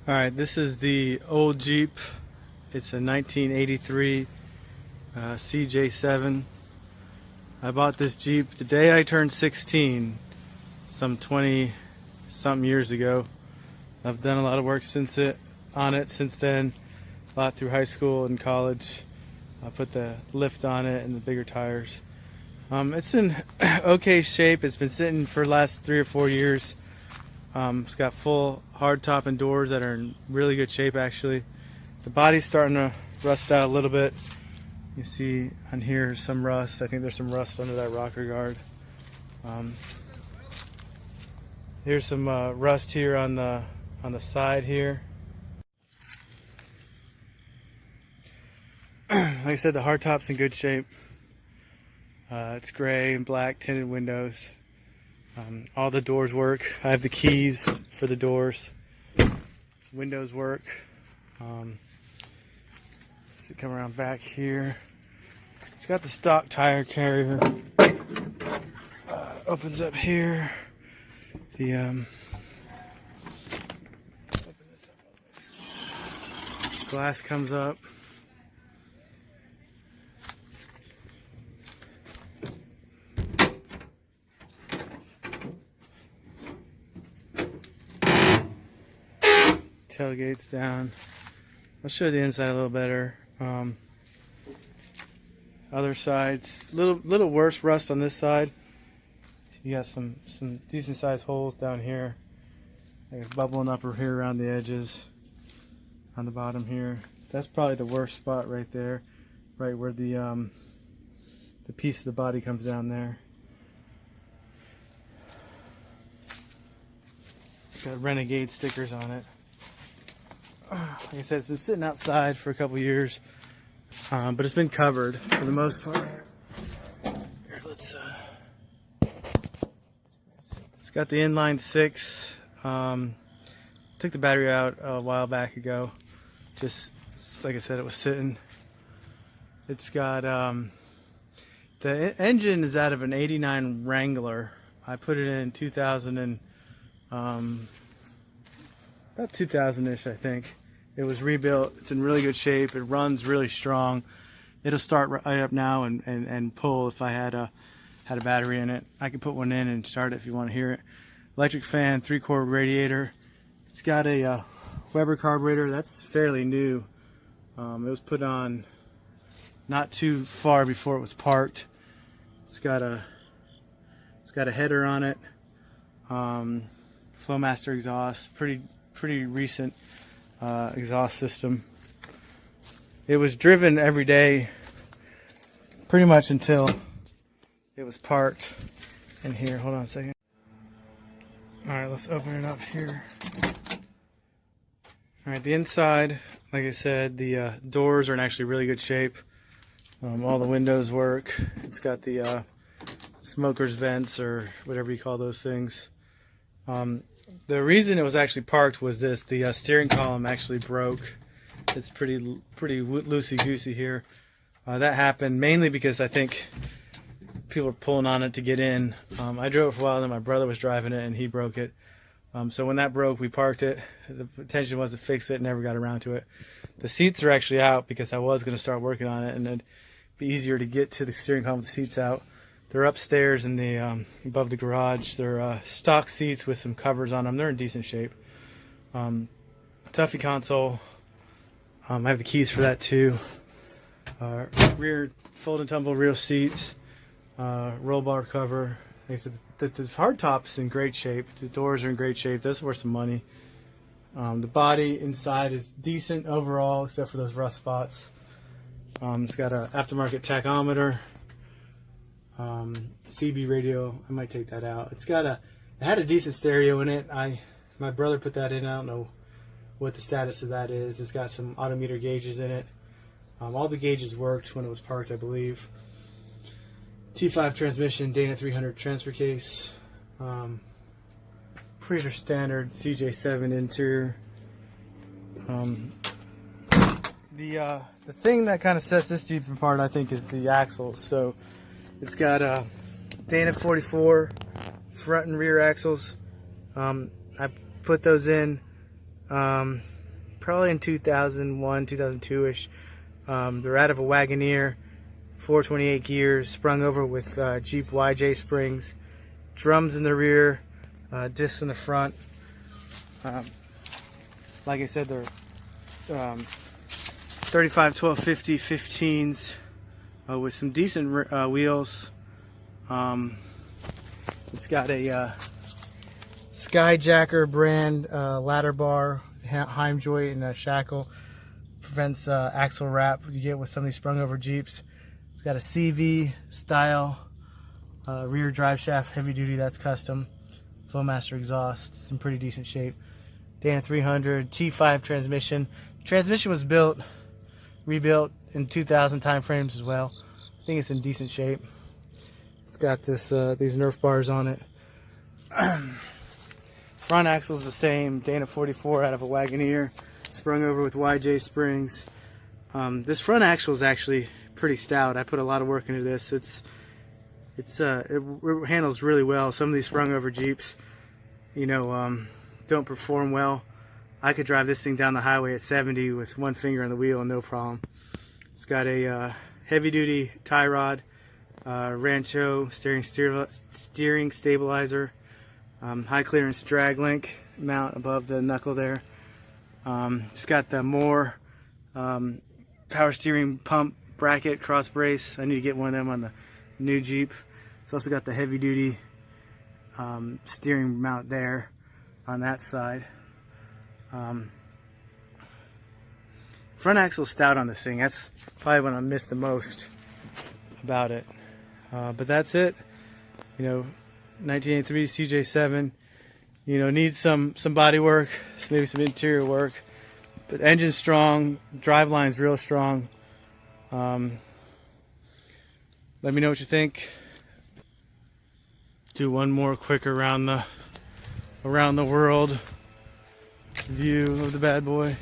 Alright, this is the old Jeep. It's a 1983 CJ7. I bought this Jeep the day I turned 16, some 20 something years ago. I've done a lot of work on it since then, a lot through high school and college. I put the lift on it and the bigger tires. It's in okay shape. It's been sitting for the last 3 or 4 years. It's got full hardtop and doors that are in really good shape actually. The body's starting to rust out a little bit. You see on here some rust. I think there's some rust under that rocker guard. Here's some rust here on the side here. Like I said, the hardtop's in good shape. It's gray and black tinted windows. All the doors work. I have the keys for the doors. Windows work. So come around back here. It's got the stock tire carrier. Opens up here. The open this up. Glass comes up. Tailgate's down. I'll show you the inside a little better. Other sides, little worse rust on this side. You got some decent sized holes down here. Like bubbling up here around the edges. On the bottom here, that's probably the worst spot right there, right where the piece of the body comes down there. It's got Renegade stickers on it. Like I said, it's been sitting outside for a couple years, but it's been covered for the most part. Here, let's. It's got the inline 6. Took the battery out a while back ago. Just like I said, it was sitting. It's got the engine is out of an '89 Wrangler. I put it in 2000 and about 2000-ish, I think. It was rebuilt. It's in really good shape. It runs really strong. It'll start right up now and pull if I had a battery in it. I could put one in and start it if you want to hear it. Electric fan, 3-quart radiator. It's got a Weber carburetor. That's fairly new. It was put on not too far before it was parked. It's got a header on it. Flowmaster exhaust. Pretty recent exhaust system. It was driven every day pretty much until it was parked in here. Hold on a second. Alright, let's open it up here. Alright, the inside, like I said, the doors are in actually really good shape. All the windows work. It's got the smoker's vents or whatever you call those things. The reason it was actually parked was this: the steering column actually broke. It's pretty loosey-goosey here. That happened mainly because I think people were pulling on it to get in. I drove it for a while, and then my brother was driving it, and he broke it. So when that broke, we parked it. The intention was to fix it, never got around to it. The seats are actually out because I was going to start working on it, and it'd be easier to get to the steering column with the seats out. They're upstairs in the above the garage. They're stock seats with some covers on them. They're in decent shape. Tuffy console. I have the keys for that too. Rear fold and tumble rear seats. Roll bar cover. Like I said, the hard top's in great shape. The doors are in great shape. This is worth some money. The body inside is decent overall, except for those rust spots. It's got an aftermarket tachometer. CB radio. I might take that out. It had a decent stereo in it. My brother put that in. I don't know what the status of that is. It's got some odometer gauges in it. All the gauges worked when it was parked, I believe. T5 transmission, Dana 300 transfer case. Pretty standard CJ7 interior. The thing that kind of sets this Jeep apart, I think, is the axles. So it's got a Dana 44 front and rear axles. I put those in probably in 2001, 2002-ish. They're out of a Wagoneer, 428 gears, sprung over with Jeep CJ springs, drums in the rear, discs in the front. Like I said, they're 35 1250 15s with some decent wheels. It's got a Skyjacker brand ladder bar, Heim joint, and a shackle. Prevents axle wrap you get with some of these sprung over Jeeps. It's got a CV style rear drive shaft, heavy duty, that's custom. Flowmaster exhaust, it's in pretty decent shape. Dana 300 T5 transmission. The transmission was rebuilt in 2000 time frames as well. I think it's in decent shape. It's got this these Nerf bars on it. Front axle is the same, Dana 44 out of a Wagoneer, sprung over with CJ springs. This front axle is actually pretty stout. I put a lot of work into this. It handles really well. Some of these sprung over Jeeps, you know, don't perform well. I could drive this thing down the highway at 70 with one finger on the wheel and no problem. It's got a heavy duty tie rod, Rancho steering stabilizer, high clearance drag link mount above the knuckle there. It's got the more power steering pump bracket cross brace. I need to get one of them on the new Jeep. It's also got the heavy duty steering mount there on that side. Front axle stout on this thing. That's probably what I miss the most about it. But that's it. You know, 1983 CJ7. You know, needs some body work, maybe some interior work. But engine's strong, driveline's real strong. Let me know what you think. Do one more quick around the world view of the bad boy.